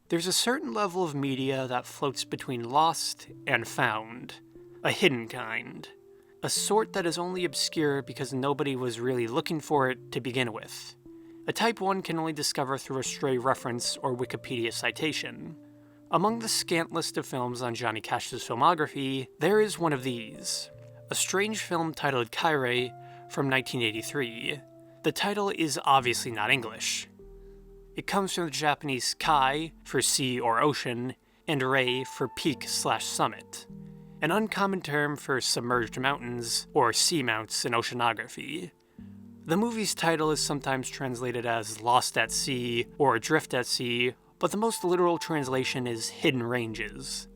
There's a certain level of media that floats between lost and found. A hidden kind. A sort that is only obscure because nobody was really looking for it to begin with. A type one can only discover through a stray reference or Wikipedia citation. Among the scant list of films on Johnny Cash's filmography, there is one of these. A strange film titled Kairei from 1983. The title is obviously not English. It comes from the Japanese kai for sea or ocean, and rei for peak/summit. An uncommon term for submerged mountains or seamounts in oceanography. The movie's title is sometimes translated as Lost at Sea or Adrift at Sea, but the most literal translation is Hidden Ranges.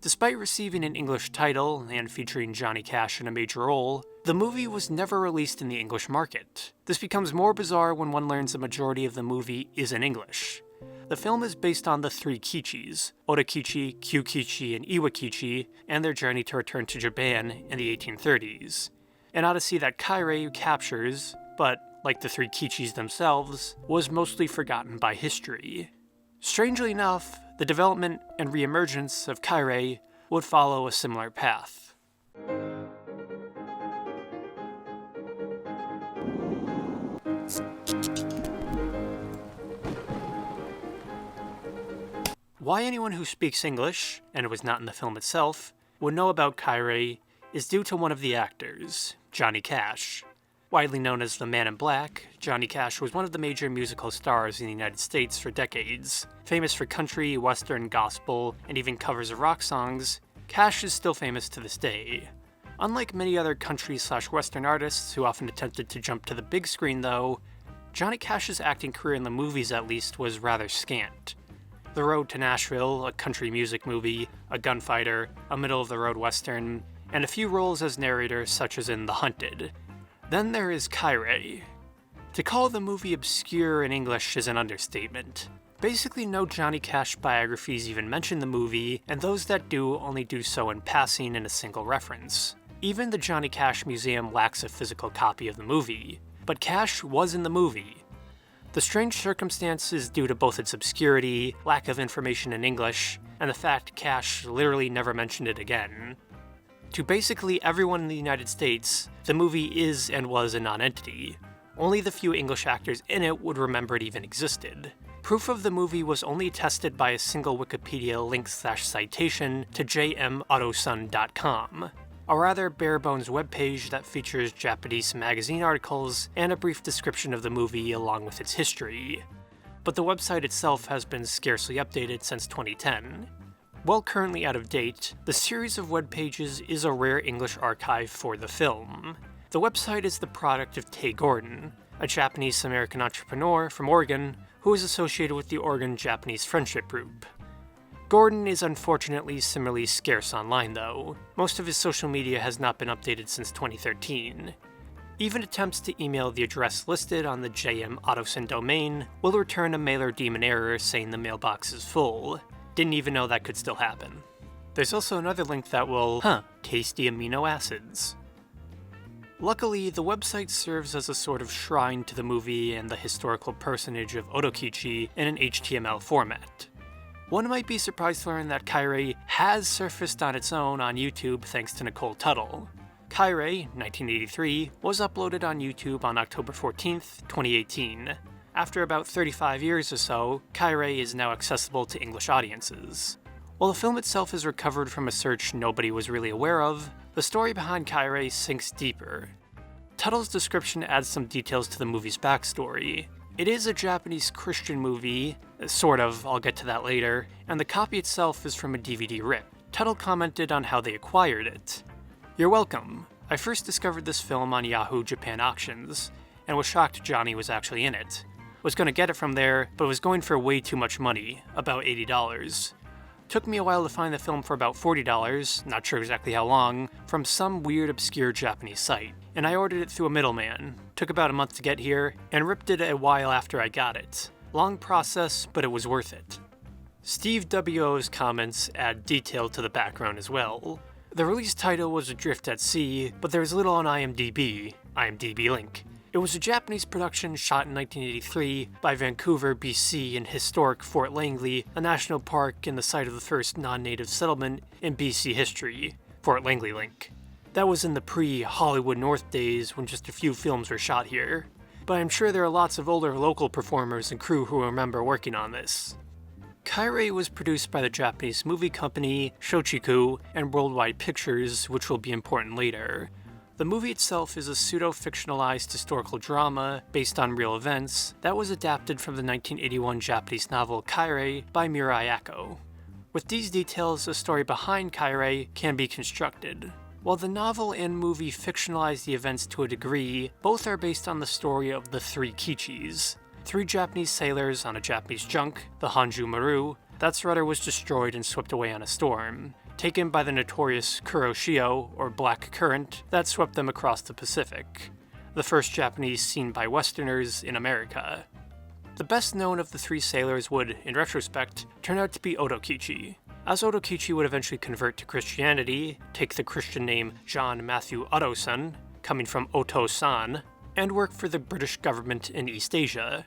Despite receiving an English title and featuring Johnny Cash in a major role, the movie was never released in the English market. This becomes more bizarre when one learns the majority of the movie is in English. The film is based on the three Kichis, Odakichi, Kyukichi, and Iwakichi, and their journey to return to Japan in the 1830s. An odyssey that Kairei captures, but, like the three Kichis themselves, was mostly forgotten by history. Strangely enough, the development and reemergence of Kairei would follow a similar path. Why anyone who speaks English, and was not in the film itself, would know about Kairei is due to one of the actors, Johnny Cash. Widely known as the Man in Black, Johnny Cash was one of the major musical stars in the United States for decades. Famous for country, western, gospel, and even covers of rock songs, Cash is still famous to this day. Unlike many other country/western artists who often attempted to jump to the big screen though, Johnny Cash's acting career in the movies at least was rather scant. The Road to Nashville, a country music movie, a gunfighter, a middle-of-the-road western, and a few roles as narrator such as in The Hunted. Then there is Kairei. To call the movie obscure in English is an understatement. Basically no Johnny Cash biographies even mention the movie, and those that do only do so in passing in a single reference. Even the Johnny Cash Museum lacks a physical copy of the movie, but Cash was in the movie. The strange circumstance is due to both its obscurity, lack of information in English, and the fact Cash literally never mentioned it again. To basically everyone in the United States, the movie is and was a non-entity. Only the few English actors in it would remember it even existed. Proof of the movie was only attested by a single Wikipedia link/citation to jmautosun.com, a rather bare-bones webpage that features Japanese magazine articles and a brief description of the movie along with its history. But the website itself has been scarcely updated since 2010. While currently out of date, the series of web pages is a rare English archive for the film. The website is the product of Tay Gordon, a Japanese-American entrepreneur from Oregon who is associated with the Oregon-Japanese Friendship Group. Gordon is unfortunately similarly scarce online though. Most of his social media has not been updated since 2013. Even attempts to email the address listed on the JM Autosun domain will return a mailer daemon error saying the mailbox is full. Didn't even know that could still happen. There's also another link that will, tasty amino acids. Luckily, the website serves as a sort of shrine to the movie and the historical personage of Odakichi in an HTML format. One might be surprised to learn that Kairei has surfaced on its own on YouTube thanks to Nicole Tuttle. Kairei, 1983, was uploaded on YouTube on October 14th, 2018. After about 35 years or so, Kairei is now accessible to English audiences. While the film itself is recovered from a search nobody was really aware of, the story behind Kairei sinks deeper. Tuttle's description adds some details to the movie's backstory. It is a Japanese Christian movie, sort of, I'll get to that later, and the copy itself is from a DVD rip. Tuttle commented on how they acquired it. "You're welcome. I first discovered this film on Yahoo Japan Auctions, and was shocked Johnny was actually in it. Was going to get it from there, but was going for way too much money, about $80. Took me a while to find the film for about $40, not sure exactly how long, from some weird obscure Japanese site, and I ordered it through a middleman. Took about a month to get here, and ripped it a while after I got it. Long process, but it was worth it." Steve W.O.'s comments add detail to the background as well. The release title was Adrift at Sea, but there is little on IMDb link. It was a Japanese production shot in 1983 by Vancouver, BC in historic Fort Langley, a national park and the site of the first non-native settlement in BC history, Fort Langley Link. That was in the pre-Hollywood North days when just a few films were shot here, but I'm sure there are lots of older local performers and crew who remember working on this. Kairei was produced by the Japanese movie company Shochiku and Worldwide Pictures, which will be important later. The movie itself is a pseudo-fictionalized historical drama based on real events that was adapted from the 1981 Japanese novel Kairei by Miura Ayako. With these details, the story behind Kairei can be constructed. While the novel and movie fictionalize the events to a degree, both are based on the story of the three Kichis, 3 Japanese sailors on a Japanese junk, the Hanju Maru. That rudder was destroyed and swept away on a storm, taken by the notorious Kuroshio, or Black Current, that swept them across the Pacific, the first Japanese seen by Westerners in America. The best known of the 3 sailors would, in retrospect, turn out to be Otokichi. As Otokichi would eventually convert to Christianity, take the Christian name John Matthew Ottoson, coming from Oto-san, and work for the British government in East Asia.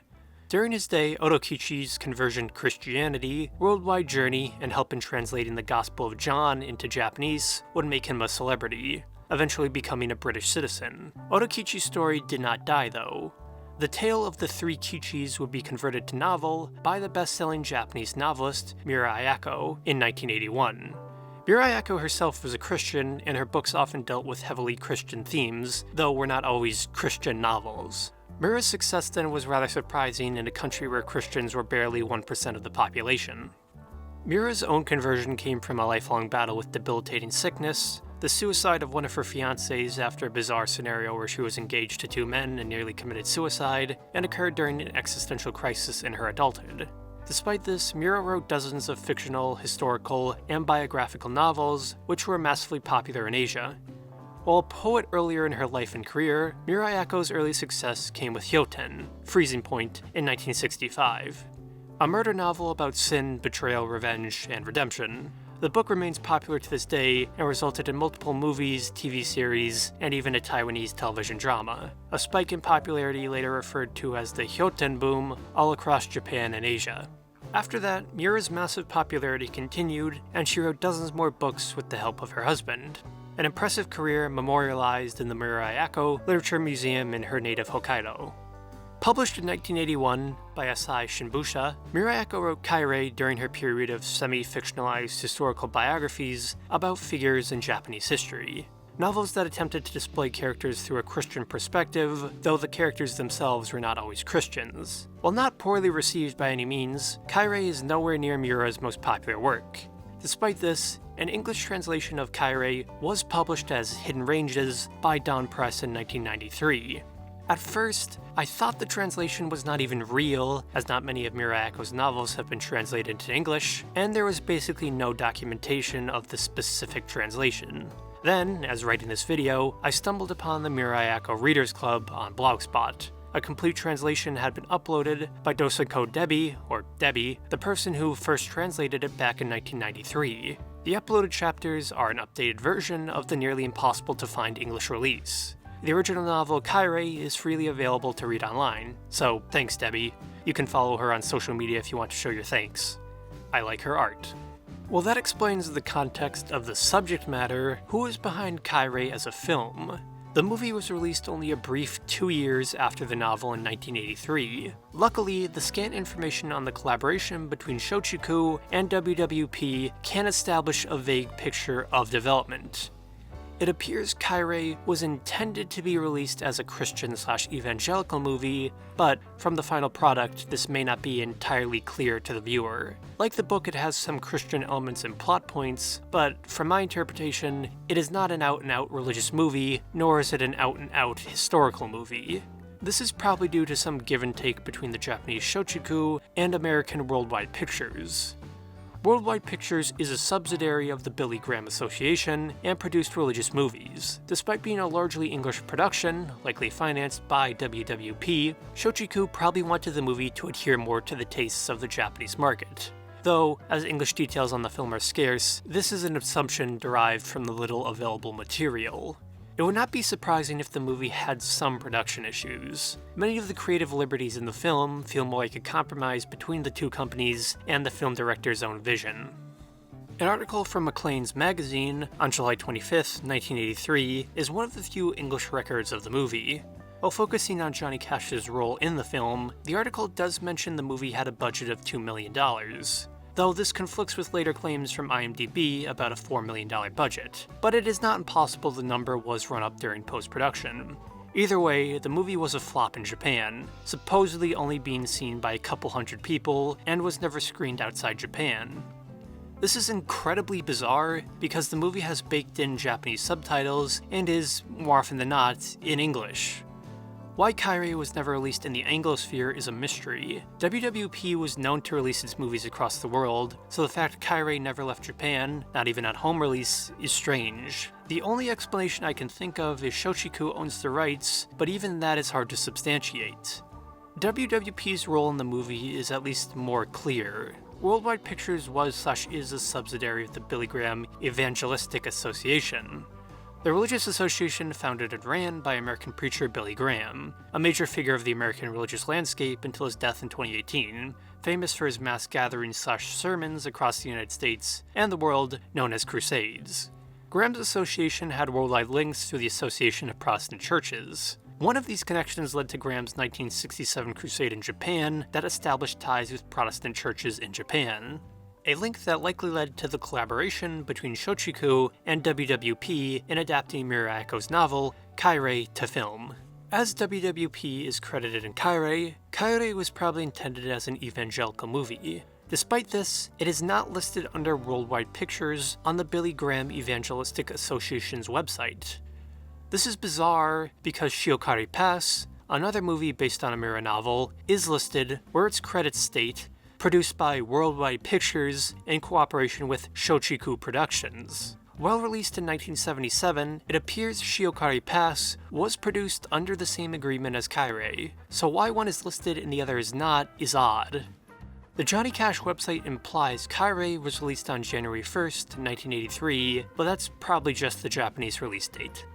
During his day, Otokichi's conversion to Christianity, worldwide journey, and help in translating the Gospel of John into Japanese would make him a celebrity, eventually becoming a British citizen. Otokichi's story did not die though. The tale of the 3 Kichis would be converted to novel by the best-selling Japanese novelist Miura Ayako in 1981. Miura Ayako herself was a Christian, and her books often dealt with heavily Christian themes, though were not always Christian novels. Miura's success then was rather surprising in a country where Christians were barely 1% of the population. Miura's own conversion came from a lifelong battle with debilitating sickness, the suicide of one of her fiancés after a bizarre scenario where she was engaged to 2 men and nearly committed suicide, and occurred during an existential crisis in her adulthood. Despite this, Miura wrote dozens of fictional, historical, and biographical novels, which were massively popular in Asia. While a poet earlier in her life and career, Miura Ayako's early success came with Hyoten, Freezing Point, in 1965. A murder novel about sin, betrayal, revenge, and redemption. The book remains popular to this day and resulted in multiple movies, TV series, and even a Taiwanese television drama. A spike in popularity later referred to as the Hyoten boom all across Japan and Asia. After that, Miura's massive popularity continued, and she wrote dozens more books with the help of her husband. An impressive career memorialized in the Miura Ayako Literature Museum in her native Hokkaido. Published in 1981 by Asahi Shinbusha, Miura Ayako wrote Kairei during her period of semi-fictionalized historical biographies about figures in Japanese history. Novels that attempted to display characters through a Christian perspective, though the characters themselves were not always Christians. While not poorly received by any means, Kairei is nowhere near Miura's most popular work. Despite this, an English translation of Kairei was published as Hidden Ranges by Dawn Press in 1993. At first, I thought the translation was not even real, as not many of Miura Ayako's novels have been translated into English, and there was basically no documentation of the specific translation. Then, as writing this video, I stumbled upon the Miura Ayako Readers Club on Blogspot. A complete translation had been uploaded by Dosako Debbie, or Debbie, the person who first translated it back in 1993. The uploaded chapters are an updated version of the nearly impossible to find English release. The original novel Kairei is freely available to read online, so thanks Debbie. You can follow her on social media if you want to show your thanks. I like her art. Well, that explains the context of the subject matter. Who is behind Kairei as a film? The movie was released only a brief 2 years after the novel in 1983. Luckily, the scant information on the collaboration between Shochiku and WWP can establish a vague picture of development. It appears Kairei was intended to be released as a Christian/evangelical movie, but from the final product, this may not be entirely clear to the viewer. Like the book, it has some Christian elements and plot points, but from my interpretation, it is not an out-and-out religious movie, nor is it an out-and-out historical movie. This is probably due to some give and take between the Japanese Shochiku and American Worldwide Pictures. Worldwide Pictures is a subsidiary of the Billy Graham Association and produced religious movies. Despite being a largely English production, likely financed by WWP, Shochiku probably wanted the movie to adhere more to the tastes of the Japanese market. Though, as English details on the film are scarce, this is an assumption derived from the little available material. It would not be surprising if the movie had some production issues. Many of the creative liberties in the film feel more like a compromise between the two companies and the film director's own vision. An article from Maclean's magazine on July 25th, 1983 is one of the few English records of the movie. While focusing on Johnny Cash's role in the film, the article does mention the movie had a budget of $2 million, though this conflicts with later claims from IMDb about a $4 million budget, but it is not impossible the number was run up during post-production. Either way, the movie was a flop in Japan, supposedly only being seen by a couple hundred people, and was never screened outside Japan. This is incredibly bizarre because the movie has baked-in Japanese subtitles and is, more often than not, in English. Why Kairei was never released in the Anglosphere is a mystery. WWP was known to release its movies across the world, so the fact Kairei never left Japan, not even at home release, is strange. The only explanation I can think of is Shochiku owns the rights, but even that is hard to substantiate. WWP's role in the movie is at least more clear. Worldwide Pictures was/is a subsidiary of the Billy Graham Evangelistic Association. The religious association founded and ran by American preacher Billy Graham, a major figure of the American religious landscape until his death in 2018, famous for his mass gatherings/sermons across the United States and the world known as Crusades. Graham's association had worldwide links through the Association of Protestant Churches. One of these connections led to Graham's 1967 crusade in Japan that established ties with Protestant churches in Japan, a link that likely led to the collaboration between Shochiku and WWP in adapting Miura Ayako's novel, Kairei, to film. As WWP is credited in Kairei, Kairei was probably intended as an evangelical movie. Despite this, it is not listed under Worldwide Pictures on the Billy Graham Evangelistic Association's website. This is bizarre because Shiokari Pass, another movie based on a Miura novel, is listed where its credits state, produced by Worldwide Pictures in cooperation with Shochiku Productions. While released in 1977, it appears Shiokari Pass was produced under the same agreement as Kairei, so why one is listed and the other is not is odd. The Johnny Cash website implies Kairei was released on January 1st, 1983, but that's probably just the Japanese release date.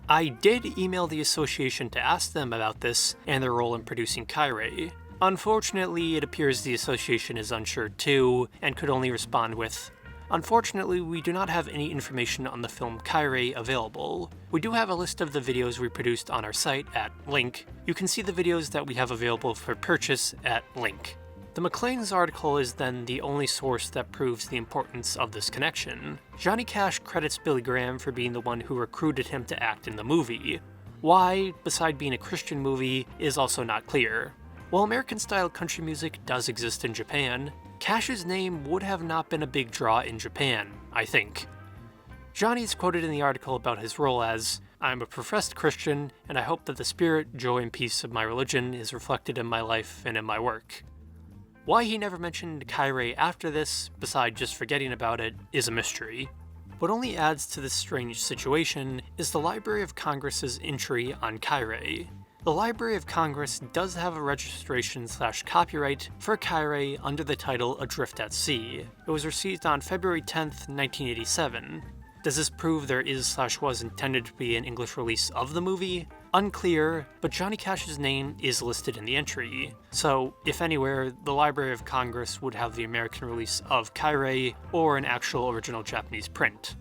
I did email the association to ask them about this and their role in producing Kairei. Unfortunately, it appears the association is unsure too, and could only respond with, "Unfortunately, we do not have any information on the film Kairei available. We do have a list of the videos we produced on our site at link. You can see the videos that we have available for purchase at link." The Maclean's article is then the only source that proves the importance of this connection. Johnny Cash credits Billy Graham for being the one who recruited him to act in the movie. Why, beside being a Christian movie, is also not clear. While American-style country music does exist in Japan, Cash's name would have not been a big draw in Japan, I think. Johnny is quoted in the article about his role as, "I am a professed Christian, and I hope that the spirit, joy, and peace of my religion is reflected in my life and in my work." Why he never mentioned Kairei after this, beside just forgetting about it, is a mystery. What only adds to this strange situation is the Library of Congress's entry on Kairei. The Library of Congress does have a registration/copyright for Kairei under the title Adrift at Sea. It was received on February 10th, 1987. Does this prove there is/was intended to be an English release of the movie? Unclear, but Johnny Cash's name is listed in the entry. So, if anywhere, the Library of Congress would have the American release of Kairei or an actual original Japanese print.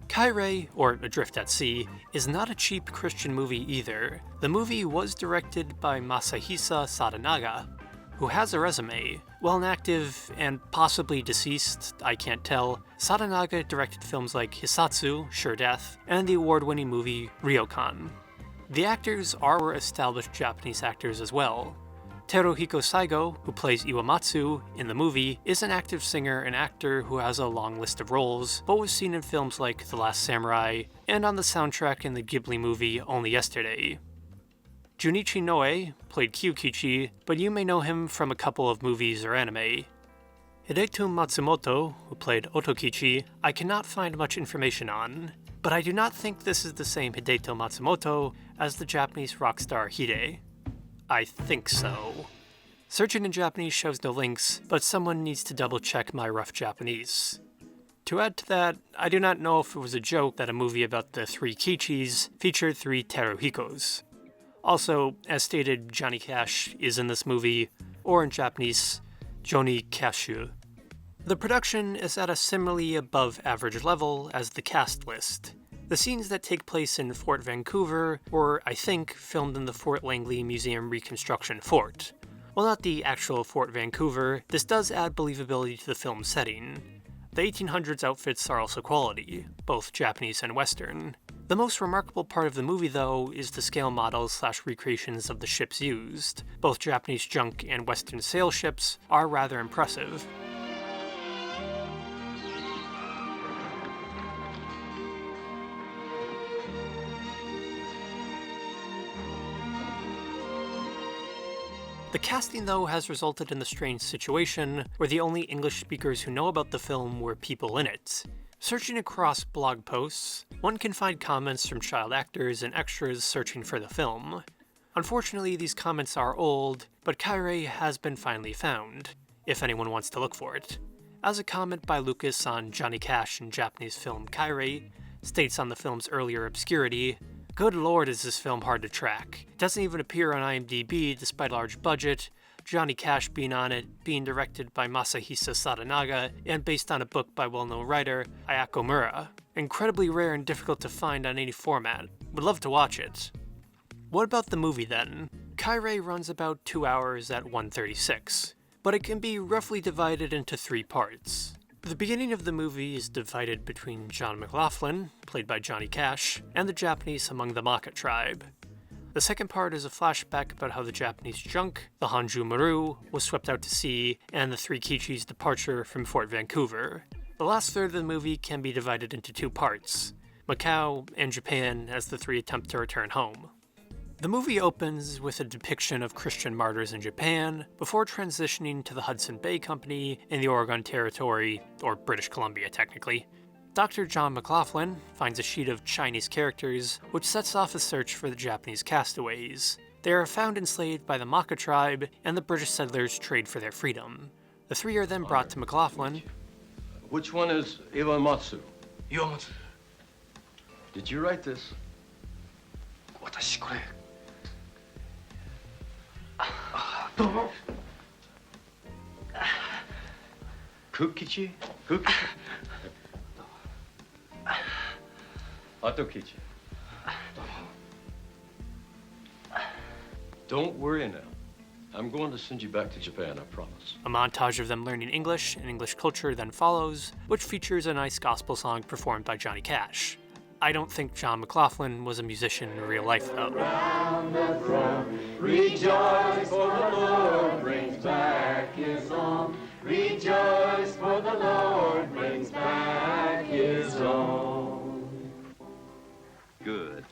Kairei, or Adrift at Sea, is not a cheap Christian movie either. The movie was directed by Masahisa Sadanaga, who has a resume. While inactive and possibly deceased, I can't tell, Sadanaga directed films like Hisatsu, Sure Death, and the award-winning movie Ryokan. The actors are established Japanese actors as well. Teruhiko Saigo, who plays Iwamatsu in the movie, is an active singer and actor who has a long list of roles, but was seen in films like The Last Samurai and on the soundtrack in the Ghibli movie Only Yesterday. Junichi Noe played Kyukichi, but you may know him from a couple of movies or anime. Hideto Matsumoto, who played Otokichi, I cannot find much information on, but I do not think this is the same Hideto Matsumoto as the Japanese rock star Hide. I think so. Searching in Japanese shows no links, but someone needs to double check my rough Japanese. To add to that, I do not know if it was a joke that a movie about the three Kichis featured three Teruhikos. Also, as stated, Johnny Cash is in this movie, or in Japanese, Johnny Cashu. The production is at a similarly above average level as the cast list. The scenes that take place in Fort Vancouver were, I think, filmed in the Fort Langley Museum Reconstruction Fort. While not the actual Fort Vancouver, this does add believability to the film's setting. The 1800s outfits are also quality, both Japanese and Western. The most remarkable part of the movie, though, is the scale models / recreations of the ships used. Both Japanese junk and Western sail ships are rather impressive. The casting, though, has resulted in the strange situation where the only English speakers who know about the film were people in it. Searching across blog posts, one can find comments from child actors and extras searching for the film. Unfortunately, these comments are old, but Kairei has been finally found, if anyone wants to look for it. As a comment by Lucas on Johnny Cash in Japanese film Kairei states on the film's earlier obscurity, "Good lord, is this film hard to track. It doesn't even appear on IMDb despite a large budget, Johnny Cash being on it, being directed by Masahisa Sadanaga, and based on a book by well-known writer Ayako Miura. Incredibly rare and difficult to find on any format. Would love to watch it." What about the movie then? Kairei runs about 2 hours at 1:36, but it can be roughly divided into 3 parts. The beginning of the movie is divided between John McLaughlin, played by Johnny Cash, and the Japanese among the Maka tribe. The second part is a flashback about how the Japanese junk, the Hanju Maru, was swept out to sea, and the three Kichis' departure from Fort Vancouver. The last third of the movie can be divided into 2 parts, Macau and Japan as the three attempt to return home. The movie opens with a depiction of Christian martyrs in Japan, before transitioning to the Hudson Bay Company in the Oregon Territory, or British Columbia technically. Dr. John McLaughlin finds a sheet of Chinese characters, which sets off a search for the Japanese castaways. They are found enslaved by the Maka tribe, and the British settlers trade for their freedom. The 3 are then brought to McLaughlin. Which one is Iwamatsu? Iwamatsu. Did you write this? 私これ。どうも。Kukichi? Kukichi? Atokichi. Don't worry now. I'm going to send you back to Japan, I promise. A montage of them learning English and English culture then follows, which features a nice gospel song performed by Johnny Cash. I don't think John McLaughlin was a musician in real life, though. Around the throne, rejoice, for the Lord brings back his own. Rejoice, for the Lord brings back his own. Good.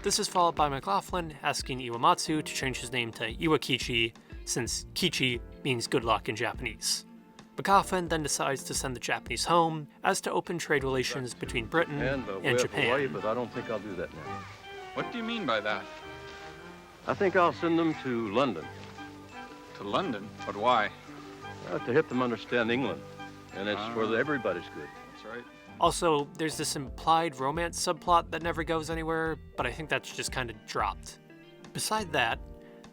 This is followed by McLaughlin asking Iwamatsu to change his name to Iwakichi, since Kichi means good luck in Japanese. McLaughlin then decides to send the Japanese home, as to open trade relations between Britain and Japan. Hawaii, but I don't think I'll do that now. What do you mean by that? I think I'll send them to London. To London? But why? To help them understand England. And it's where everybody's good. That's right. Also, there's this implied romance subplot that never goes anywhere, but I think that's just kind of dropped. Beside that,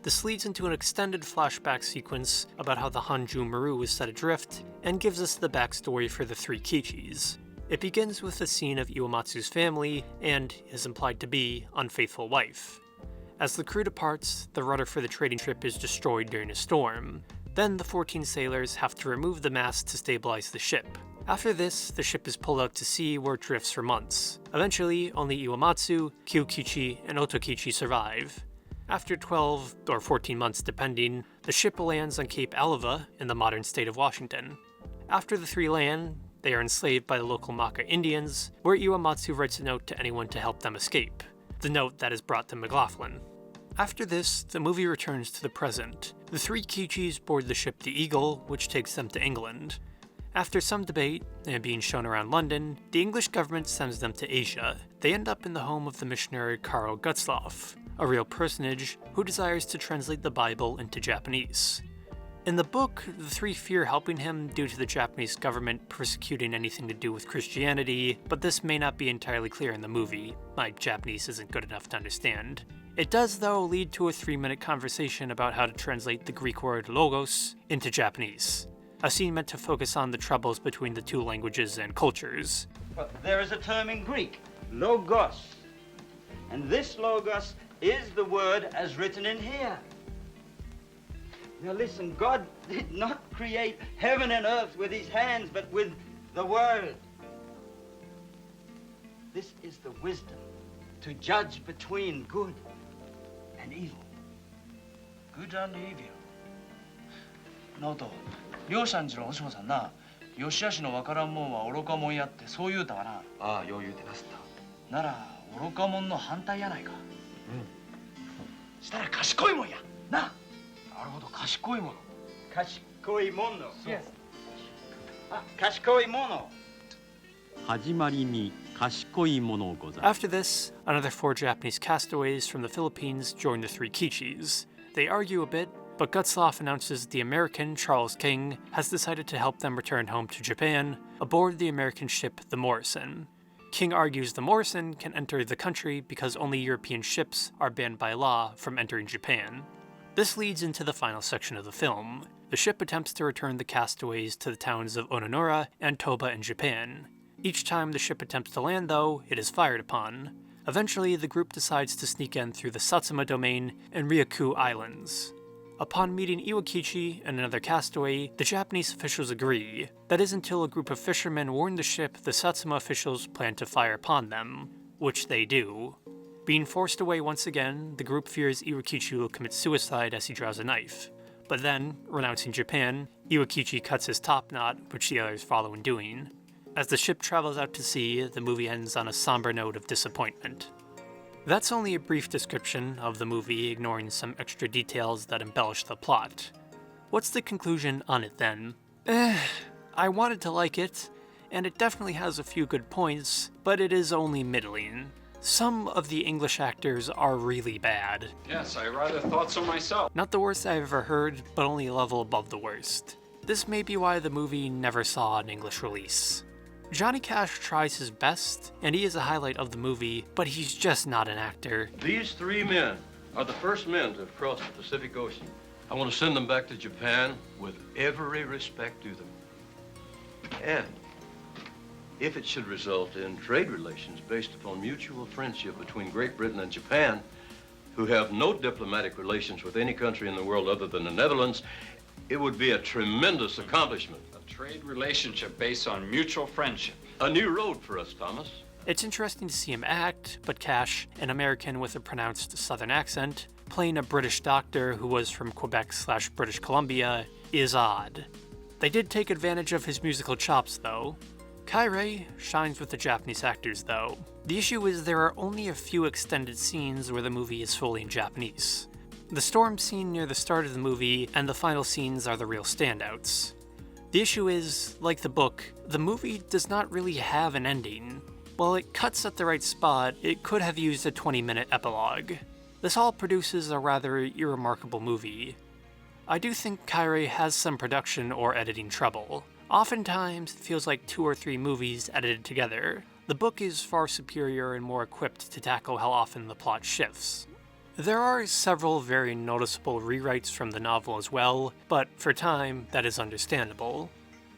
this leads into an extended flashback sequence about how the Hanju Maru was set adrift, and gives us the backstory for the 3 Kichis. It begins with a scene of Iwamatsu's family and his implied to be unfaithful wife. As the crew departs, the rudder for the trading ship is destroyed during a storm. Then the 14 sailors have to remove the mast to stabilize the ship. After this, the ship is pulled out to sea where it drifts for months. Eventually, only Iwamatsu, Kyukichi, and Otokichi survive. After 12 or 14 months depending, the ship lands on Cape Alava in the modern state of Washington. After the 3 land, they are enslaved by the local Maka Indians, where Iwamatsu writes a note to anyone to help them escape. The note that is brought to McLaughlin. After this, the movie returns to the present. The 3 Kichis board the ship the Eagle, which takes them to England. After some debate, and being shown around London, the English government sends them to Asia. They end up in the home of the missionary Karl Gutzlaff, a real personage who desires to translate the Bible into Japanese. In the book, the three fear helping him due to the Japanese government persecuting anything to do with Christianity, but this may not be entirely clear in the movie. My Japanese isn't good enough to understand. It does, though, lead to a 3-minute conversation about how to translate the Greek word logos into Japanese, a scene meant to focus on the troubles between the two languages and cultures. Well, there is a term in Greek, logos, and this logos is the word as written in here. Now listen, God did not create heaven and earth with his hands, but with the word. This is the wisdom to judge between good and evil. Good and evil. ノート、両者んちのおしもさんな、よしあしのわからんもんは愚かもんやってそう言うたわな。ああ、よう言うてなすった。なら愚かもんの反対やないか。うん。したら賢いもんや。な。なるほど、賢いもの。賢いもの。Yes. あ、賢いもの。始まりに賢いものござる。 After this, another 4 Japanese castaways from the Philippines join the 3 Kichis. They argue a bit, but Gutzlaff announces the American, Charles King, has decided to help them return home to Japan aboard the American ship the Morrison. King argues the Morrison can enter the country because only European ships are banned by law from entering Japan. This leads into the final section of the film. The ship attempts to return the castaways to the towns of Ononora and Toba in Japan. Each time the ship attempts to land, though, it is fired upon. Eventually, the group decides to sneak in through the Satsuma domain and Ryukyu Islands. Upon meeting Iwakichi and another castaway, the Japanese officials agree. That is until a group of fishermen warn the ship the Satsuma officials plan to fire upon them, which they do. Being forced away once again, the group fears Iwakichi will commit suicide as he draws a knife. But then, renouncing Japan, Iwakichi cuts his top knot, which the others follow in doing. As the ship travels out to sea, the movie ends on a somber note of disappointment. That's only a brief description of the movie, ignoring some extra details that embellish the plot. What's the conclusion on it then? I wanted to like it, and it definitely has a few good points, but it is only middling. Some of the English actors are really bad. Yes, I rather thought so myself. Not the worst I've ever heard, but only a level above the worst. This may be why the movie never saw an English release. Johnny Cash tries his best, and he is a highlight of the movie, but he's just not an actor. These 3 men are the first men to have crossed the Pacific Ocean. I want to send them back to Japan with every respect due them. And if it should result in trade relations based upon mutual friendship between Great Britain and Japan, who have no diplomatic relations with any country in the world other than the Netherlands, it would be a tremendous accomplishment. A trade relationship based on mutual friendship. A new road for us, Thomas. It's interesting to see him act, but Cash, an American with a pronounced southern accent, playing a British doctor who was from Quebec/British Columbia, is odd. They did take advantage of his musical chops, though. Kairei shines with the Japanese actors, though. The issue is there are only a few extended scenes where the movie is fully in Japanese. The storm scene near the start of the movie and the final scenes are the real standouts. The issue is, like the book, the movie does not really have an ending. While it cuts at the right spot, it could have used a 20-minute epilogue. This all produces a rather irremarkable movie. I do think Kairei has some production or editing trouble. Oftentimes, it feels like 2 or 3 movies edited together. The book is far superior and more equipped to tackle how often the plot shifts. There are several very noticeable rewrites from the novel as well, but for time, that is understandable.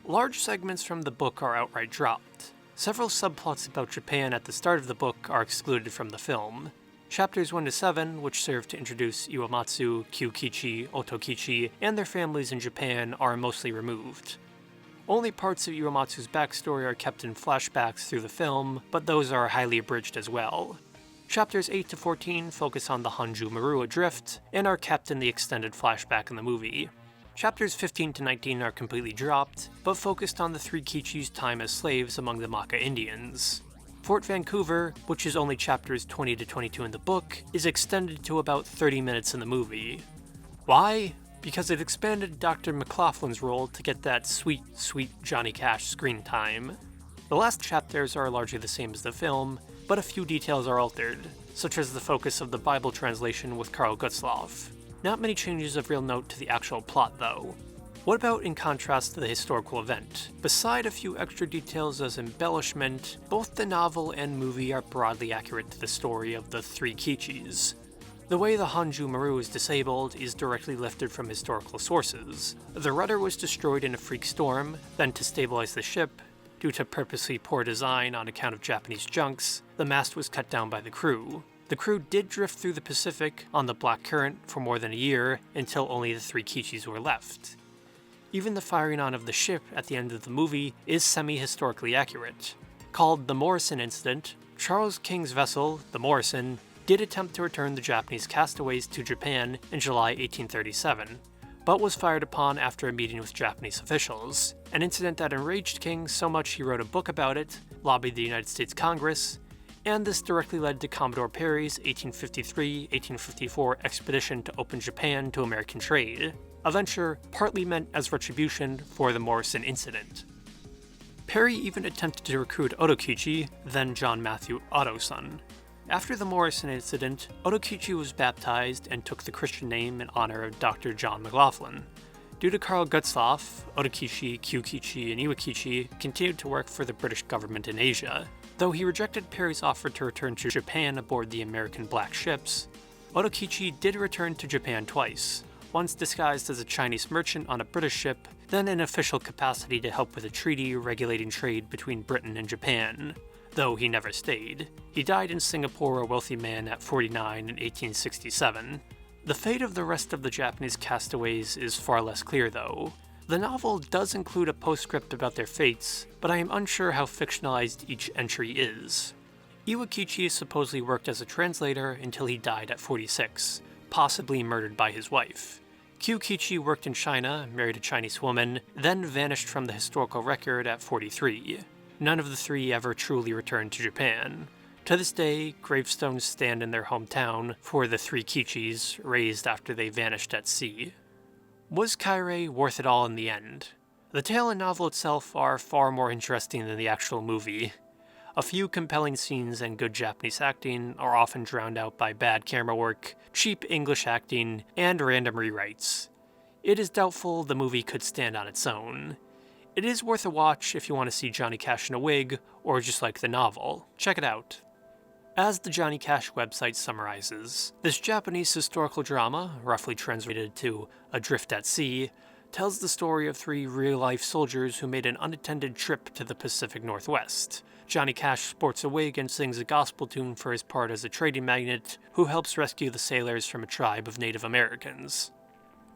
Large segments from the book are outright dropped. Several subplots about Japan at the start of the book are excluded from the film. Chapters 1 to 7, which serve to introduce Iwamatsu, Kyukichi, Otokichi, and their families in Japan, are mostly removed. Only parts of Iwamatsu's backstory are kept in flashbacks through the film, but those are highly abridged as well. Chapters 8 to 14 focus on the Honju-Maru Adrift, and are kept in the extended flashback in the movie. Chapters 15 to 19 are completely dropped, but focused on the 3 Kichis' time as slaves among the Maka Indians. Fort Vancouver, which is only chapters 20 to 22 in the book, is extended to about 30 minutes in the movie. Why? Because it expanded Dr. McLaughlin's role to get that sweet, sweet Johnny Cash screen time. The last chapters are largely the same as the film, but a few details are altered, such as the focus of the Bible translation with Karl Gutzlaff. Not many changes of real note to the actual plot, though. What about in contrast to the historical event? Beside a few extra details as embellishment, both the novel and movie are broadly accurate to the story of the three Kichis. The way the Honju Maru is disabled is directly lifted from historical sources. The rudder was destroyed in a freak storm, then to stabilize the ship, due to purposely poor design on account of Japanese junks, the mast was cut down by the crew. The crew did drift through the Pacific on the Black Current for more than a year until only the three Kichis were left. Even the firing on of the ship at the end of the movie is semi-historically accurate. Called the Morrison Incident, Charles King's vessel, the Morrison, did attempt to return the Japanese castaways to Japan in July 1837, but was fired upon after a meeting with Japanese officials, an incident that enraged King so much he wrote a book about it, lobbied the United States Congress, and this directly led to Commodore Perry's 1853-1854 expedition to open Japan to American trade, a venture partly meant as retribution for the Morrison incident. Perry even attempted to recruit Otokichi, then John Matthew Otto's son. After the Morrison incident, Otokichi was baptized and took the Christian name in honor of Dr. John McLaughlin. Due to Karl Gutzlaff, Otokichi, Kyukichi, and Iwakichi continued to work for the British government in Asia. Though he rejected Perry's offer to return to Japan aboard the American Black ships, Otokichi did return to Japan twice, once disguised as a Chinese merchant on a British ship, then in official capacity to help with a treaty regulating trade between Britain and Japan, though he never stayed. He died in Singapore a wealthy man at 49 in 1867. The fate of the rest of the Japanese castaways is far less clear though. The novel does include a postscript about their fates, but I am unsure how fictionalized each entry is. Iwakichi supposedly worked as a translator until he died at 46, possibly murdered by his wife. Kyukichi worked in China, married a Chinese woman, then vanished from the historical record at 43. None of the three ever truly returned to Japan. To this day, gravestones stand in their hometown for the three Kichis, raised after they vanished at sea. Was Kairei worth it all in the end? The tale and novel itself are far more interesting than the actual movie. A few compelling scenes and good Japanese acting are often drowned out by bad camera work, cheap English acting, and random rewrites. It is doubtful the movie could stand on its own. It is worth a watch if you want to see Johnny Cash in a wig, or just like the novel. Check it out. As the Johnny Cash website summarizes, this Japanese historical drama, roughly translated to Adrift at Sea, tells the story of three real-life soldiers who made an unattended trip to the Pacific Northwest. Johnny Cash sports a wig and sings a gospel tune for his part as a trading magnate who helps rescue the sailors from a tribe of Native Americans.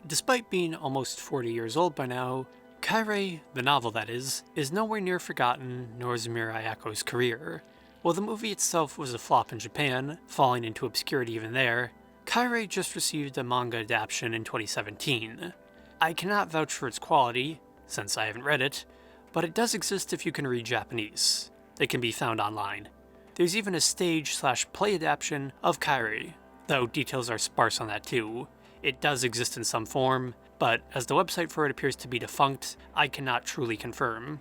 Despite being almost 40 years old by now, Kairei, the novel that is nowhere near forgotten, nor is Miura Ayako's career. While the movie itself was a flop in Japan, falling into obscurity even there, Kairei just received a manga adaptation in 2017. I cannot vouch for its quality, since I haven't read it, but it does exist if you can read Japanese. They can be found online. There's even a stage/play adaptation of Kairei, though details are sparse on that too. It does exist in some form, but as the website for it appears to be defunct, I cannot truly confirm.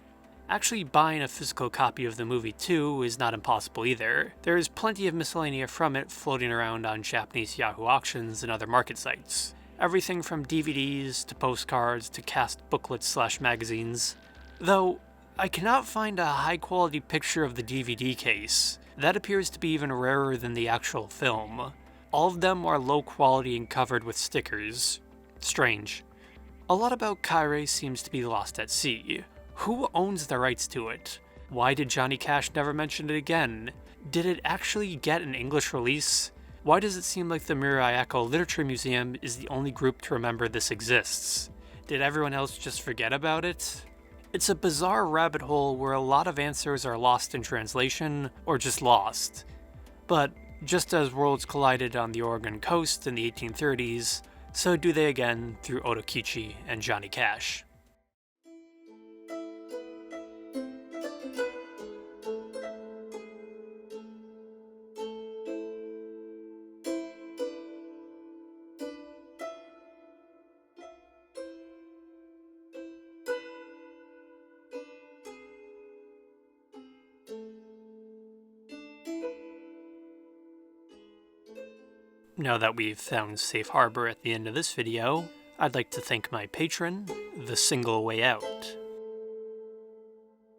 Actually buying a physical copy of the movie too is not impossible either. There is plenty of miscellanea from it floating around on Japanese Yahoo auctions and other market sites. Everything from DVDs to postcards to cast booklets/magazines. Though, I cannot find a high-quality picture of the DVD case. That appears to be even rarer than the actual film. All of them are low quality and covered with stickers. Strange. A lot about Kairei seems to be lost at sea. Who owns the rights to it? Why did Johnny Cash never mention it again? Did it actually get an English release? Why does it seem like the Miura Ayako Literature Museum is the only group to remember this exists? Did everyone else just forget about it? It's a bizarre rabbit hole where a lot of answers are lost in translation, or just lost. But just as worlds collided on the Oregon coast in the 1830s, so do they again through Otokichi and Johnny Cash. Now that we've found safe harbor at the end of this video, I'd like to thank my patron, The Single Way Out.